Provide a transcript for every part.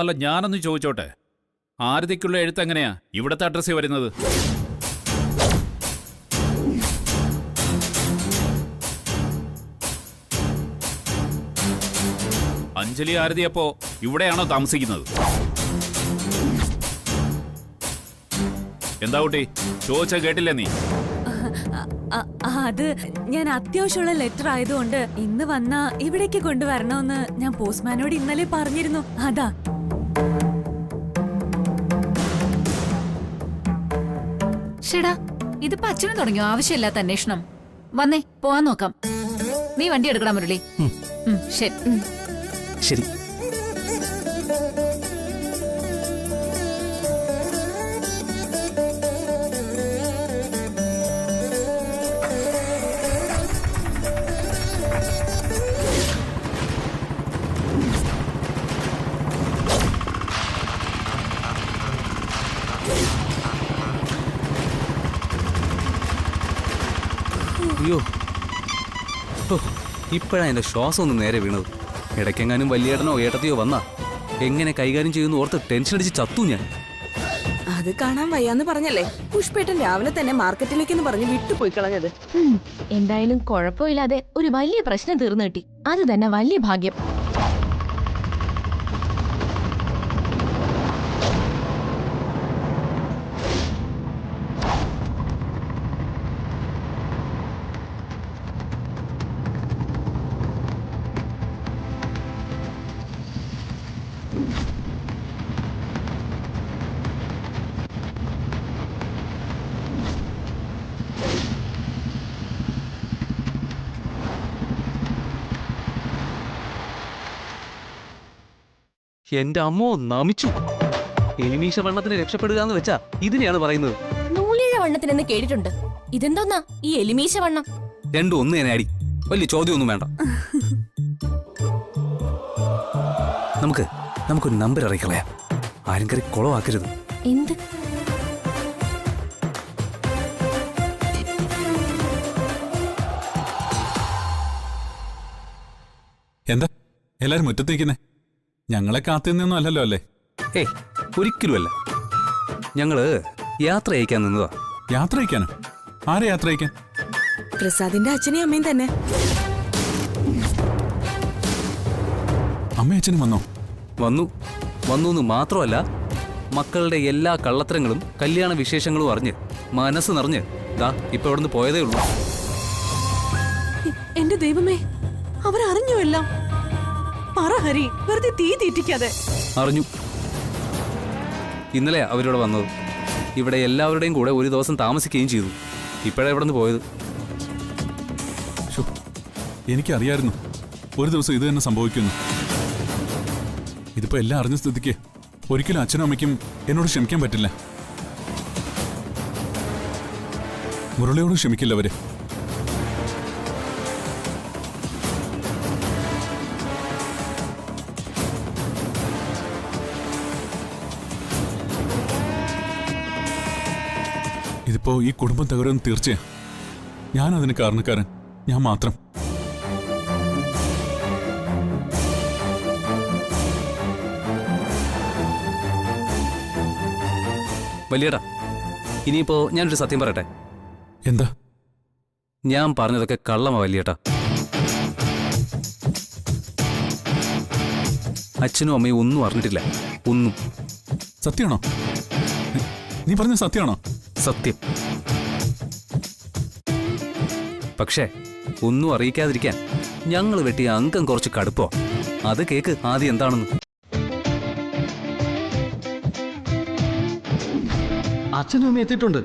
അല്ല, ഞാനൊന്ന് ചോദിച്ചോട്ടെ, ആരതിക്കുള്ള എഴുത്ത് എങ്ങനെയാ ഇവിടുത്തെ അഡ്രസ്സിൽ വരുന്നത്? അഞ്ജലി ആരതി അപ്പോ ഇവിടെയാണോ താമസിക്കുന്നത്? എന്താ കുട്ടി ചോദിച്ച കേട്ടില്ലേ നീ? അത് ഞാൻ അത്യാവശ്യമുള്ള ലെറ്റർ ആയതുകൊണ്ട് ഇന്ന് വന്നാ ഇവിടേക്ക് കൊണ്ടുവരണമെന്ന് ഞാൻ പോസ്റ്റ്മാനോട് ഇന്നലെ പറഞ്ഞിരുന്നു. അതാ. ഷെടാ, ഇതിപ്പോ അച്ഛനും തുടങ്ങിയോ ആവശ്യമില്ലാത്ത അന്വേഷണം? വന്നേ പോവാൻ നോക്കാം. നീ വണ്ടി എടുക്കണം മുരളി. ശരി ശരി. അയ്യോ, ഇപ്പോഴാ എന്റെ ശ്വാസം ഒന്ന് നേരെ വീണത്. ഇടയ്ക്കെങ്ങാനും വലിയേട്ടനോ ഏട്ടത്തിയോ വന്നാ എങ്ങനെ കൈകാര്യം ചെയ്യുന്ന ഓർത്ത് ടെൻഷൻ അടിച്ച് ചത്തു ഞാൻ. അത് കാണാൻ വയ്യാന്ന് പറഞ്ഞല്ലേ പുഷ്പേട്ടൻ രാവിലെ തന്നെ മാർക്കറ്റിലേക്കെന്ന് പറഞ്ഞ് വിട്ടുപോയി കളഞ്ഞത്. എന്തായാലും കുഴപ്പമില്ലാതെ ഒരു വലിയ പ്രശ്നം തീർന്നു കിട്ടി. അത് തന്നെ വലിയ ഭാഗ്യം. എന്റെ അമ്മോ, നമിച്ചു. എലിമീശ വണ്ണത്തിന് രക്ഷപ്പെടുക എന്ന് വെച്ചാ ഇതിനെയാണ് പറയുന്നത്. നൂലിഴ വണ്ണത്തിനെന്ന് കേട്ടിട്ടുണ്ട്. ഇതെന്തോന്നാ ഈ എലിമീശ വണ്ണം? രണ്ടും ഒന്ന് തന്നെ അടി. വലിയ ചോദ്യമൊന്നും വേണ്ട. നമുക്കൊരു നമ്പർ ഇറക്കിക്കളയാം. ആരും കയറി കുളമാക്കരുത്. എന്ത്? എന്താ എല്ലാരും മുറ്റത്തേക്കുന്നേ? ഞങ്ങളെ കാത്തുനിന്നൊന്നും അല്ലല്ലോ അല്ലേ? ഏയ്, ഒരിക്കലുമല്ല. ഞങ്ങള് യാത്ര അയക്കാൻ നിന്നതാ. യാത്ര അയക്കാനോ? ആരെ യാത്ര അയക്കാൻ? പ്രസാദിന്റെ അച്ഛനെയും അമ്മയും തന്നെ. അമ്മയും അച്ഛനും വന്നോ? വന്നു എന്ന് മാത്രമല്ല, മക്കളുടെ എല്ലാ കള്ളത്തരങ്ങളും കല്യാണ വിശേഷങ്ങളും അറിഞ്ഞ് മനസ്സ് നിറഞ്ഞ് ദാ ഇപ്പൊ ഇവിടുന്ന് പോയതേ ഉള്ളൂ. എന്റെ ദൈവമേ, അവരറിഞ്ഞോ എല്ലാം? പറ ഹരി, വെറുതെ തീ തീറ്റിക്കാതെ. അറിഞ്ഞു. ഇന്നലെ അവരിവിടെ വന്നത്. ഇവിടെ എല്ലാവരുടെയും കൂടെ ഒരു ദിവസം താമസിക്കുകയും ചെയ്തു. ഇപ്പോഴാണ് ഇവിടെ നിന്ന് പോയത്. എനിക്കറിയായിരുന്നു ഒരു ദിവസം ഇത് തന്നെ സംഭവിക്കുന്നു. ഇതിപ്പോ എല്ലാം അറിഞ്ഞ സ്ഥിതിക്ക് ഒരിക്കലും അച്ഛനും അമ്മയ്ക്കും എന്നോട് ക്ഷമിക്കാൻ പറ്റില്ല. മുരളിയോട് ക്ഷമിക്കില്ല അവര്. ഇതിപ്പോ ഈ കുടുംബം തകരുമെന്ന് തീർച്ചയാ. ഞാൻ അതിന് കാരണക്കാരൻ, ഞാൻ മാത്രം. വലിയേട്ടാ, ഇനിയിപ്പോ ഞാനൊരു സത്യം പറയട്ടെ. എന്താ? ഞാൻ പറഞ്ഞതൊക്കെ കള്ളമാ വലിയേട്ടാ. അച്ഛനും അമ്മയും ഒന്നും അറിഞ്ഞിട്ടില്ല. ഒന്നും. സത്യമാണോ? നീ പറഞ്ഞ സത്യമാണോ? സത്യം. പക്ഷേ ഒന്നും അറിയിക്കാതിരിക്കാൻ ഞങ്ങൾ വെട്ടിയ അംഗം കുറച്ച് കടുപ്പോ. അത് കേക്ക് ആദ്യം എന്താണെന്ന്. അച്ഛനും അമ്മയും എത്തിയിട്ടുണ്ട്.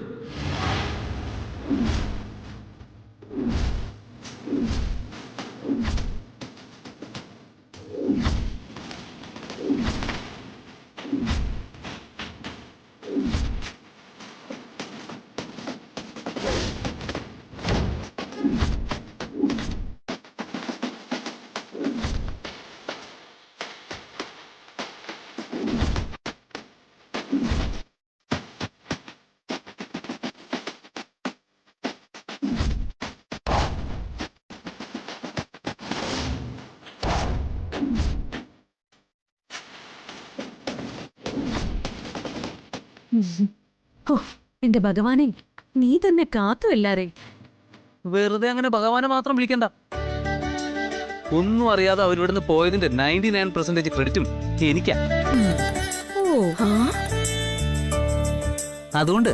ഓ എന്റെ ഭഗവാനെ, നീ തന്നെ കാത്തു എല്ലാരെ. വെറുതെ അങ്ങനെ ഭഗവാനെ മാത്രം വിളിക്കണ്ട. ഒന്നും അറിയാതെ അവരിവിടുന്ന് പോയതിന്റെ 99% ക്രെഡിറ്റും എനിക്കാ. അതുകൊണ്ട്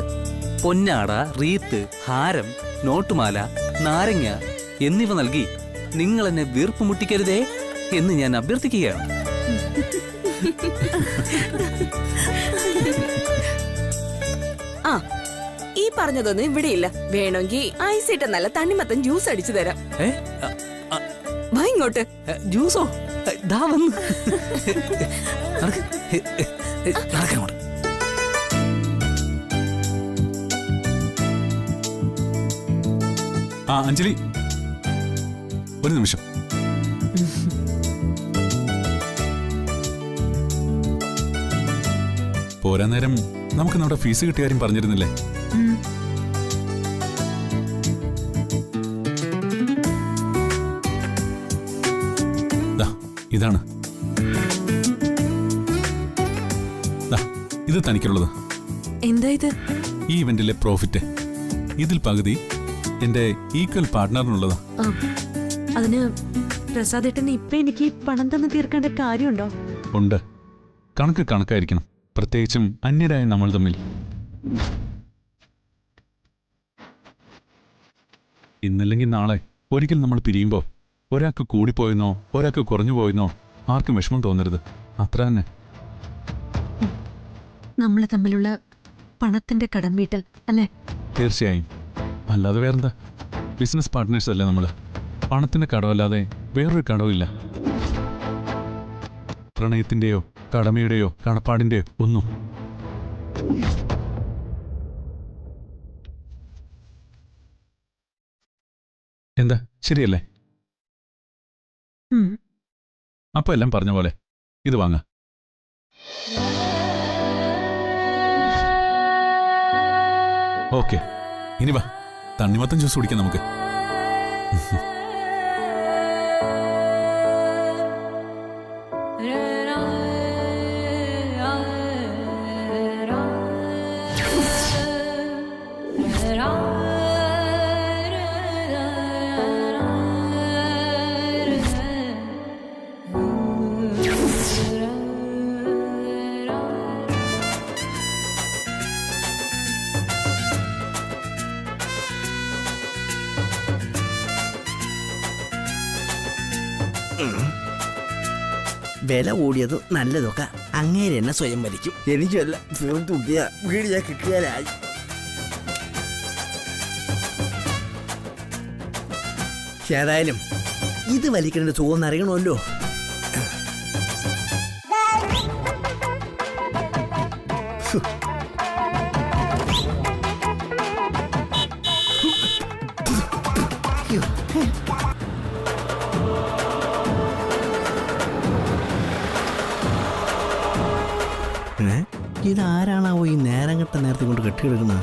പൊന്നാട, റീത്ത്, ഹാരം, നോട്ടുമാല, നാരങ്ങ എന്നിവ നൽകി നിങ്ങൾ എന്നെ വീർപ്പ് മുട്ടിക്കരുതേ എന്ന് ഞാൻ അഭ്യർത്ഥിക്കുകയാണ്. ആ, ഈ പറഞ്ഞതൊന്നും ഇവിടെ ഇല്ല. വേണമെങ്കിൽ ഐസിട്ട് നല്ല തണ്ണിമത്തൻ ജ്യൂസ് അടിച്ചു തരാം. വാ ഇങ്ങോട്ട്. ജ്യൂസോ? ദാ വന്നു. നടക്കങ്ങോട്ട്. ആ അഞ്ജലി, ഒരു നിമിഷം. പോരാ നേരം നമുക്ക് നമ്മുടെ ഫീസ് കിട്ടിയ കാര്യം പറഞ്ഞിരുന്നില്ലേ? ദാ, ഇതാണ്. ദാ, ഇത് തനിക്കുള്ളത്. എന്താ ഇത്? ഈ ഇവന്റിലെ പ്രോഫിറ്റ്. ഇതിൽ പകുതി എന്റെ ഈക്വൽ പാർട്ട്ണറിനുള്ളതാ. അതിന് പ്രസാദേട്ടന് ഇപ്പൊ എനിക്ക് പണം തന്നു തീർക്കേണ്ട കാര്യമുണ്ടോ? ഉണ്ട്. കണക്ക് കണക്കായിരിക്കണം, പ്രത്യേകിച്ചും അന്യരായ നമ്മൾ തമ്മിൽ. ഇന്നല്ലെങ്കിൽ നാളെ ഒരിക്കൽ നമ്മൾ പിരിയുമ്പോൾ ഒരാൾക്ക് കൂടിപ്പോയെന്നോ ഒരാൾക്ക് കുറഞ്ഞു പോയെന്നോ ആർക്കും വിഷമം തോന്നരുത്. അത്ര തന്നെ. നമ്മൾ തമ്മിലുള്ള പണത്തിന്റെ കടം വീട്ടൽ അല്ലേ? തീർച്ചയായും. അല്ലാതെ വേറെന്താ? ബിസിനസ് പാർട്ട്നേഴ്സ് അല്ലേ നമ്മൾ. പണത്തിന്റെ കടമല്ലാതെ വേറൊരു കടവുമില്ല. പ്രണയത്തിന്റെയോ കടമയുടെയോ കടപ്പാടിന്റെയോ ഒന്നും. എന്താ, ശരിയല്ലേ? അപ്പൊ എല്ലാം പറഞ്ഞ പോലെ ഇത് വാങ്ങ. ഓക്കെ, ഇനി വാ, തണ്ണിമത്തൻ ജ്യൂസ് കുടിക്കാം നമുക്ക്. വില കൂടിയത് നല്ലതൊക്കെ അങ്ങേരെ എന്നെ സ്വയം വലിക്കും. എനിക്കല്ല, തീർത്തുകിയ വീടിയ കിട്ടിയാലായി. ഏതായാലും ഇത് വലിക്കേണ്ട സുഖം അറിയണമല്ലോ. ഇതാരാണാവോ ഈ നേരം കെട്ട നേരത്തെ കൊണ്ട് കെട്ടിയെടുക്കുന്നത്?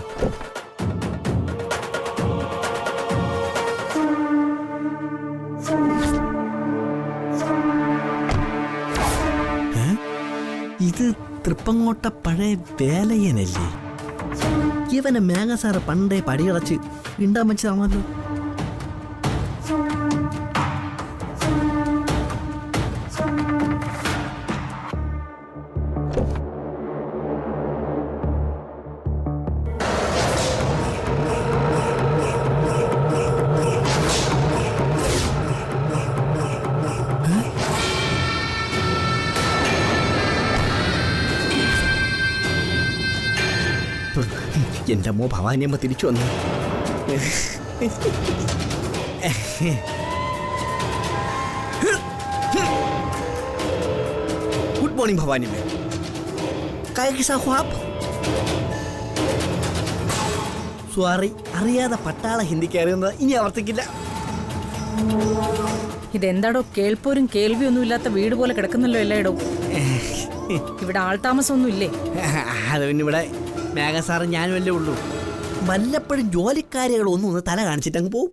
ഇത് തൃപ്പങ്ങോട്ട പഴയ വേലയനല്ലേ? ഇവനെ മേഘ സാറ് പണ്ടേ പടിയടച്ച് ഇണ്ടാൻ വെച്ചതാണല്ലോ. എന്റെ അമ്മോ, ഭവാനിയമ്മ തിരിച്ചു വന്നു. Good morning Bhavani Amma. സോറി, അറിയാതെ പട്ടാള ഹിന്ദിക്ക് അറിയുന്നത് ഇനി ആവർത്തിക്കില്ല. ഇതെന്താടോ കേൾപ്പോരും കേൾവിയൊന്നും ഇല്ലാത്ത വീട് പോലെ കിടക്കുന്നല്ലോ എല്ലായിടവും. ഇവിടെ ആൾതാമസമൊന്നും ഇല്ലേ? അത് പിന്നെ ഇവിടെ മേഘ സാറ് ഞാനുമല്ലേ ഉള്ളൂ. വല്ലപ്പോഴും ജോലിക്കാരികളൊന്നും ഒന്ന് തല കാണിച്ചിട്ടങ്ങ് പോവും.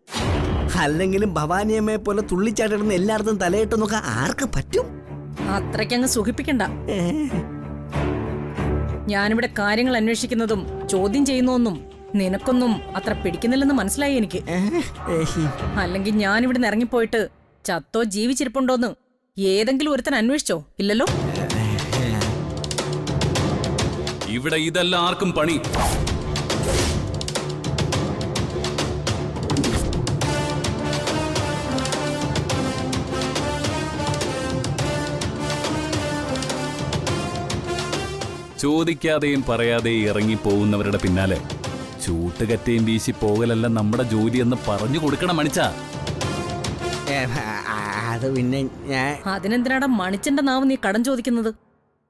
അല്ലെങ്കിലും ഭവാനിയമ്മയെ പോലെ തുള്ളിച്ചാട്ടിടുന്ന എല്ലായിടത്തും തലയിട്ട് നോക്കാൻ ആർക്ക് പറ്റും? അത്രയ്ക്കങ്ങ് സുഖിപ്പിക്കണ്ട. ഞാനിവിടെ കാര്യങ്ങൾ അന്വേഷിക്കുന്നതും ചോദ്യം ചെയ്യുന്നൊന്നും നിനക്കൊന്നും അത്ര പിടിക്കുന്നില്ലെന്ന് മനസ്സിലായി എനിക്ക്. അല്ലെങ്കിൽ ഞാനിവിടെ നിന്ന് ഇറങ്ങിപ്പോയിട്ട് ചത്തോ ജീവിച്ചിരിപ്പുണ്ടോന്ന് ഏതെങ്കിലും ഒരുത്തൻ അന്വേഷിച്ചോ? ഇല്ലല്ലോ. ഇവിടെ ഇതല്ല ആർക്കും പണി. ചോദിക്കാതെയും പറയാതെയും ഇറങ്ങിപ്പോകുന്നവരുടെ പിന്നാലെ ചൂട്ടുകറ്റയും വീശി പോകലല്ല നമ്മുടെ ജോലിയെന്ന് പറഞ്ഞു കൊടുക്കണം മണിച്ച. അത് പിന്നെ ഞാൻ അതിനെന്തിനാടാ മണിച്ചന്റെ നാവ് നീ കടം ചോദിക്കുന്നത്?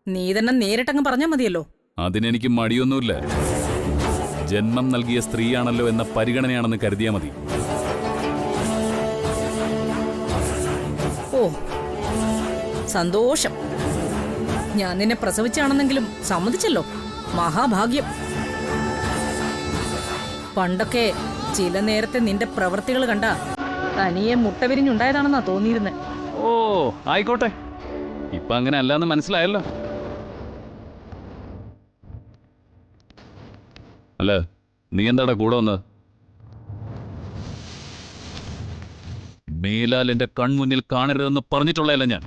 നീ തന്നെ നേരിട്ടങ്ങ് പറഞ്ഞാൽ മതിയല്ലോ. അതിനെനിക്ക് മടിയൊന്നുമില്ല. ജന്മം നൽകിയ സ്ത്രീയാണല്ലോ എന്ന പരിഗണനയാണെന്ന് കരുതിയാ മതി. ഓ, സന്തോഷം. ഞാൻ നിന്നെ പ്രസവിച്ചാണെന്നെങ്കിലും സമ്മതിച്ചല്ലോ. മഹാഭാഗ്യം. പണ്ടൊക്കെ ചില നേരത്തെ നിന്റെ പ്രവൃത്തികൾ കണ്ട തനിയെ മുട്ട വിരിഞ്ഞുണ്ടായതാണെന്നാ തോന്നിയിരുന്നത്. ഓ ആയിക്കോട്ടെ, ഇപ്പൊ അങ്ങനെ അല്ലാന്ന് മനസ്സിലായല്ലോ. അല്ല, നീ എന്താടാ കൂടെ വന്നത്? മേലാൽ എന്റെ കൺമുന്നിൽ കാണരുതെന്ന് പറഞ്ഞിട്ടുള്ളതല്ല ഞാൻ.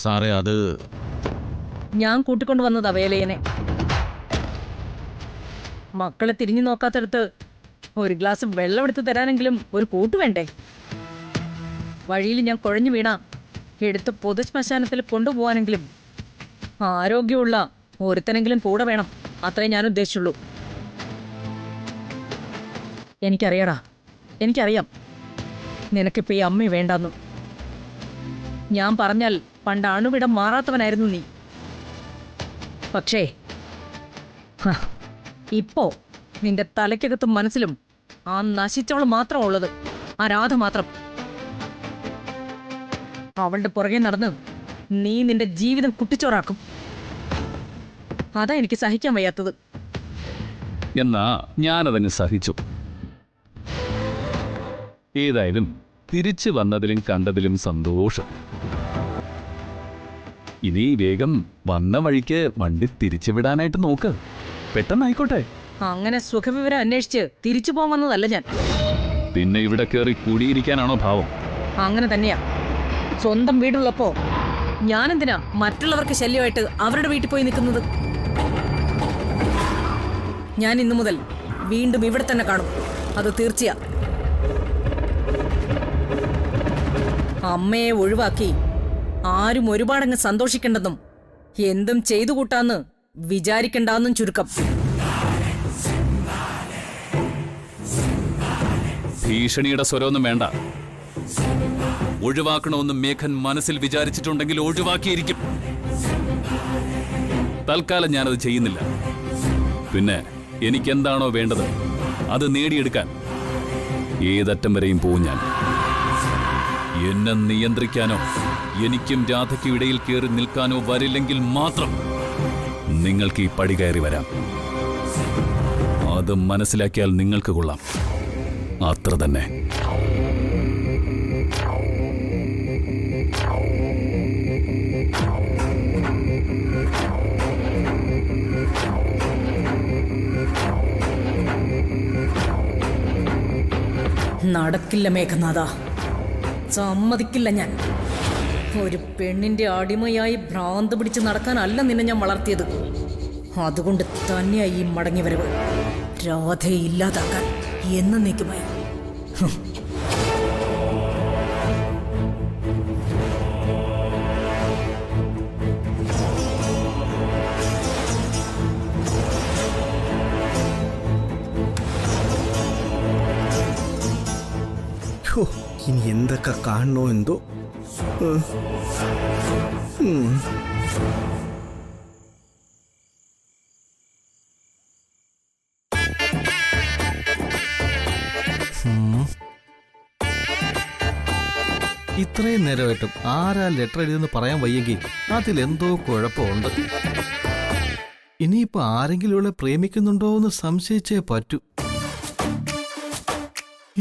സാറേ, അത് ഞാൻ കൂട്ടിക്കൊണ്ടു വന്നതാ വേലയനെ. മക്കളെ തിരിഞ്ഞു നോക്കാത്തടുത്ത് ഒരു ഗ്ലാസ് വെള്ളം എടുത്തു തരാനെങ്കിലും ഒരു കൂട്ട് വേണ്ടേ? വഴിയിൽ ഞാൻ കുഴഞ്ഞു വീണ എടുത്ത് പൊതുശ്മശാനത്തിൽ കൊണ്ടുപോകാനെങ്കിലും ആരോഗ്യമുള്ള ഒരുത്തനെങ്കിലും കൂടെ വേണം. അത്രേ ഞാൻ ഉദ്ദേശിച്ചുള്ളൂ. എനിക്കറിയടാ, എനിക്കറിയാം നിനക്കിപ്പോൾ ഈ അമ്മ വേണ്ടാന്നു. ഞാൻ പറഞ്ഞാൽ പണ്ട് അണുവിടം മാറാത്തവനായിരുന്നു നീ. പക്ഷേ ഇപ്പോ നിന്റെ തലയ്ക്കകത്തും മനസ്സിലും ആ നശിച്ചവൾ മാത്രം ഉള്ളത്, ആ രാധ മാത്രം. അവളുടെ പുറകെ നടന്ന് നീ നിന്റെ ജീവിതം കുട്ടിച്ചോറാക്കും. അതാ എനിക്ക് സഹിക്കാൻ വയ്യാത്തത്. എന്നാ ഞാനതങ്ങ് സഹിച്ചു. ഏതായാലും തിരിച്ചു വന്നതിലും കണ്ടതിലും സന്തോഷം. ഇനി വേഗം വന്ന വഴിക്ക് വണ്ടി തിരിച്ചുവിടാനായിട്ട് നോക്ക്. പെട്ടെന്നായിക്കോട്ടെ. അങ്ങനെ സുഖവിവരം അന്വേഷിച്ച് തിരിച്ചു പോകാൻ വന്നതല്ല ഞാൻ. പിന്നെ ഇവിടെ കയറി കൂടിയിരിക്കാനാണോ ഭാവം? അങ്ങനെ തന്നെയാ. സ്വന്തം വീടുള്ളപ്പോ ഞാനെന്തിനാ മറ്റുള്ളവർക്ക് ശല്യമായിട്ട് അവരുടെ വീട്ടിൽ പോയി നിൽക്കുന്നത്? ഞാൻ ഇന്നു മുതൽ വീണ്ടും ഇവിടെ തന്നെ കാണും, അത് തീർച്ചയാ. അമ്മയെ ഒഴിവാക്കി ആരും ഒരുപാടങ്ങ് സന്തോഷിക്കേണ്ടെന്നും എന്തും ചെയ്തു കൂട്ടാന്ന് വിചാരിക്കണ്ടെന്നും ചുരുക്കം. ഭീഷണിയുടെ സ്വരമൊന്നും വേണ്ട. ഒഴിവാക്കണമെന്ന് മേഘൻ മനസ്സിൽ വിചാരിച്ചിട്ടുണ്ടെങ്കിൽ ഒഴിവാക്കിയിരിക്കും. തൽക്കാലം ഞാനത് ചെയ്യുന്നില്ല. പിന്നെ എനിക്കെന്താണോ വേണ്ടത് അത് നേടിയെടുക്കാൻ ഏതറ്റം വരെയും പോവും ഞാൻ. എന്നെ നിയന്ത്രിക്കാനോ എനിക്കും രാധയ്ക്കും ഇടയിൽ കയറി നിൽക്കാനോ വരില്ലെങ്കിൽ മാത്രം നിങ്ങൾക്ക് ഈ പടി കയറി വരാം. അത് മനസ്സിലാക്കിയാൽ നിങ്ങൾക്ക് കൊള്ളാം. അത്ര തന്നെ. നടക്കില്ല മേഘനാഥ, സമ്മതിക്കില്ല ഞാൻ. ഒരു പെണ്ണിന്റെ അടിമയായി ഭ്രാന്ത് പിടിച്ച് നടക്കാനല്ല നിന്നെ ഞാൻ വളർത്തിയത്. അതുകൊണ്ട് തന്നെയായി ഈ മടങ്ങി വരവ്. രാധയെ ഇല്ലാതാക്കാൻ എന്നേക്കുമായി. ഇനി എന്തൊക്കെ കാണണോ എന്തോ. ഇത്രയും നേരമായിട്ടും ആരാ ലെറ്റർ എഴുതിയെന്ന് പറയാൻ വയ്യെങ്കിൽ അതിലെന്തോ കുഴപ്പമുണ്ട്. ഇനിയിപ്പോ ആരെങ്കിലും ഇവിടെ പ്രേമിക്കുന്നുണ്ടോ എന്ന് സംശയിച്ചേ പറ്റൂ.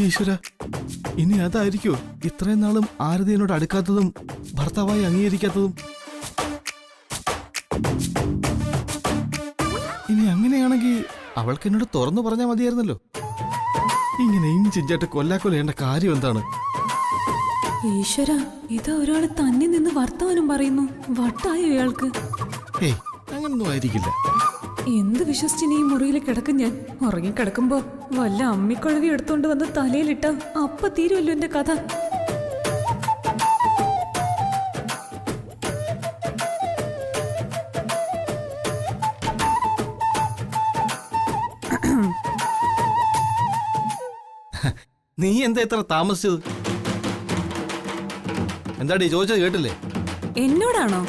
ഈശ്വര, ഇനി അതായിരിക്കോ ഇത്രയും നാളും ആരതി എന്നോട് അടുക്കാത്തതും ഭർത്താവായി അംഗീകരിക്കാത്തതും? അവൾക്ക് എന്നോട് തുറന്നു പറഞ്ഞാൽ മതിയായിരുന്നല്ലോ. ഇങ്ങനെ ഇഞ്ചിഞ്ചായിട്ട് കൊല്ലാക്കൊല്ലയേണ്ട കാര്യം എന്താണ്? ഈശ്വര, ഇത് ഒരാള് തന്നെ നിന്ന് വർത്തമാനം പറയുന്നു. വട്ടായോ ഇയാൾക്ക്? ഏയ്, അങ്ങനൊന്നും ആയിരിക്കില്ല. എന്ത് വിശ്വസിച്ചിനി ഈ മുറിയിൽ കിടക്കും ഞാൻ? ഉറങ്ങിക്കിടക്കുമ്പോ വല്ല അമ്മിക്കുഴവി എടുത്തോണ്ട് വന്ന് തലയിലിട്ട അപ്പ തീരുമല്ലോ എന്റെ കഥ. നീ എന്താ ഇത്ര താമസിച്ചത്? എന്താടി ചോദിച്ചത് കേട്ടില്ലേ? എന്നോടാണോ?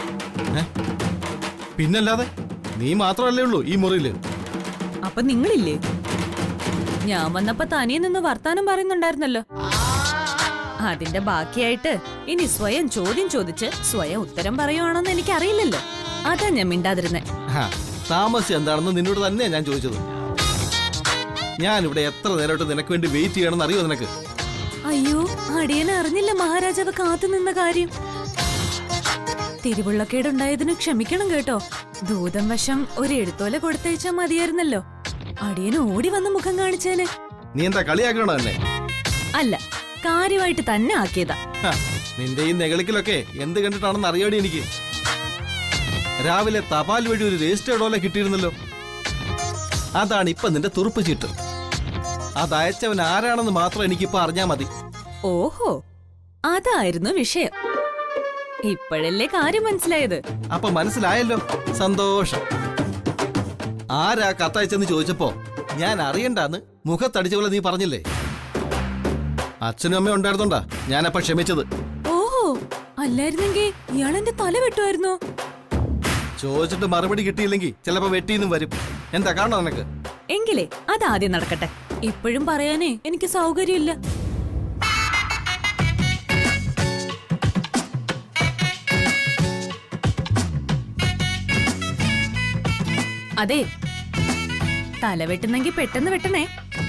പിന്നല്ലാതെ, നീ മാത്രമല്ലേ ഉള്ളൂ ഈ മുറിയില്. അപ്പൊ നിങ്ങളില്ലേ? ഞാൻ വന്നപ്പോ തനിയെ നിന്ന് വർത്താനം പറയുന്നുണ്ടായിരുന്നല്ലോ. അതിന്റെ ബാക്കിയായിട്ട് ഇനി സ്വയം ചോദ്യം ചോദിച്ച് സ്വയം ഉത്തരം പറയുവാണോന്ന് എനിക്കറിയില്ലല്ലോ. അതാ ഞാൻ മിണ്ടാതിരുന്നേ. താമസിച്ച് എന്താണെന്ന് നിന്നോട് തന്നെയാ ഞാൻ ചോദിച്ചത്. ഞാനിവിടെ എത്ര നേരമായിട്ട് നിനക്ക് വേണ്ടി വെയിറ്റ് ചെയ്യണമെന്ന് അറിയോ നിനക്ക്? അയ്യോ, അടിയനെ അറിഞ്ഞില്ല മഹാരാജാവ് കാത്തു നിന്ന കാര്യം. തിരുവുള്ളക്കേടുണ്ടായതിന് ക്ഷമിക്കണം കേട്ടോ. ദൂതം വശം ഒരു എഴുത്തോല കൊടുത്തയച്ചാ മതിയായിരുന്നല്ലോ. അടിയന് ഓടി വന്ന മുഖം കാണിച്ചേനെ. നീ എന്താ കളിയാക്കണോ എന്നെ? അല്ല, കാര്യമായിട്ട് തന്നെ ആക്കിയതാ. നിന്റെ ഈ നെകളിക്കലൊക്കെ എന്ത് കണ്ടിട്ടാണെന്ന് അറിയാടി എനിക്ക്. രാവിലെ തപാൽ വഴി ഒരു രജിസ്റ്റർ ഡോല കിട്ടിയിരുന്നല്ലോ. അതാണ് ഇപ്പൊ നിന്റെ തുറുപ്പ് ചീട്ട്. അത് അയച്ചവൻ ആരാണെന്ന് മാത്രം എനിക്കിപ്പോ അറിഞ്ഞാ മതി. ഓഹോ, അതായിരുന്നു വിഷയം. ഇപ്പോഴല്ലേ കാര്യം മനസ്സിലായത്? അപ്പൊ മനസ്സിലായല്ലോ, സന്തോഷം. ആരാ കത്തയച്ചെന്ന് ചോദിച്ചപ്പോ ഞാൻ അറിയണ്ടാന്ന് മുഖത്തടിച്ച പോലെ നീ പറഞ്ഞില്ലേ? അച്ഛനും അമ്മയും ഉണ്ടായിരുന്നോണ്ടാ ഞാനപ്പ ക്ഷമിച്ചത്. ഓഹോ, അല്ലായിരുന്നെങ്കിൽ ഇയാളെന്റെ തല വെട്ടുമായിരുന്നോ? ചോദിച്ചിട്ട് മറുപടി കിട്ടിയില്ലെങ്കിൽ ചിലപ്പോ വെട്ടിന്നും വരും. എന്താ കാണോ നിനക്ക്? എങ്കിലേ അതാദ്യം നടക്കട്ടെ. ഇപ്പോഴും പറയാനേ എനിക്ക് സൗകര്യമില്ല. അതെ, തല വെട്ടുന്നെങ്കിൽ പെട്ടെന്ന് വെട്ടണേ.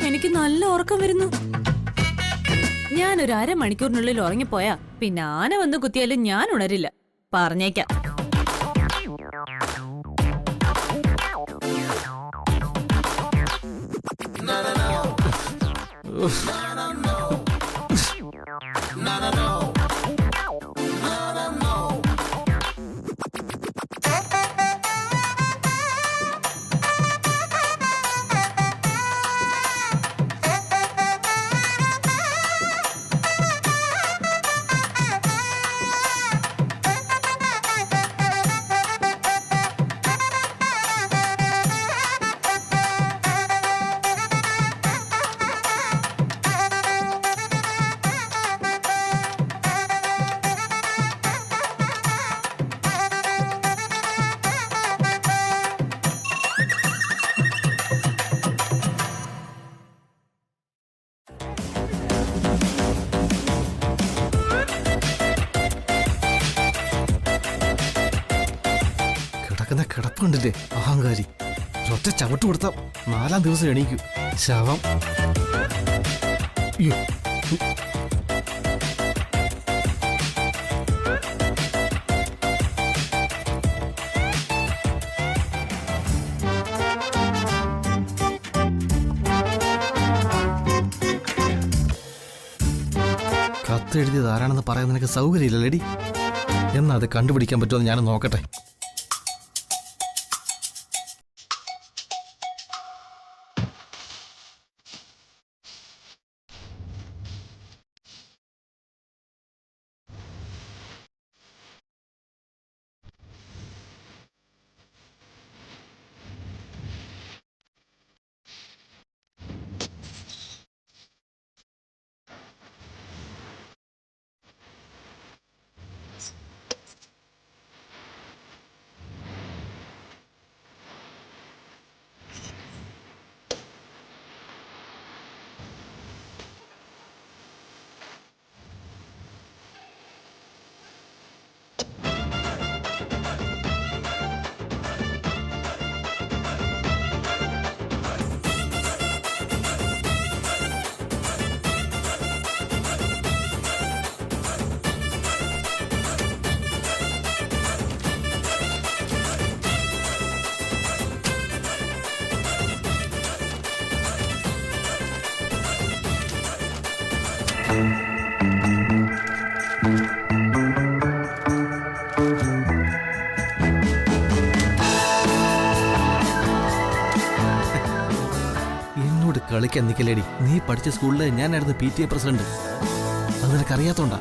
എനിക്ക് നല്ല ഉറക്കം വരുന്നു. ഞാനൊരു അരമണിക്കൂറിനുള്ളിൽ ഉറങ്ങിപ്പോയാ പിന്നെ ആന വന്ന് കുത്തിയാലും ഞാൻ ഉണരില്ല. പറഞ്ഞേക്കാം. കിടപ്പുണ്ടല്ലേ അഹങ്കാരി. ഒറ്റ ചവിട്ട് കൊടുത്ത 4-ാം ദിവസം എണീക്കൂ. ശവം. കത്തെഴുതിയത് ആരാണെന്ന് പറയാൻ നിനക്ക് സൗകര്യമില്ലല്ലേടി? എന്നാ അത് കണ്ടുപിടിക്കാൻ പറ്റുമെന്ന് ഞാൻ നോക്കട്ടെ. കളിക്കാൻ നിക്കലേടി. നീ പഠിച്ച സ്കൂളില് ഞാനായിരുന്നു PTA പ്രസിഡന്റ്. അത് നിനക്കറിയാത്തോണ്ടാ.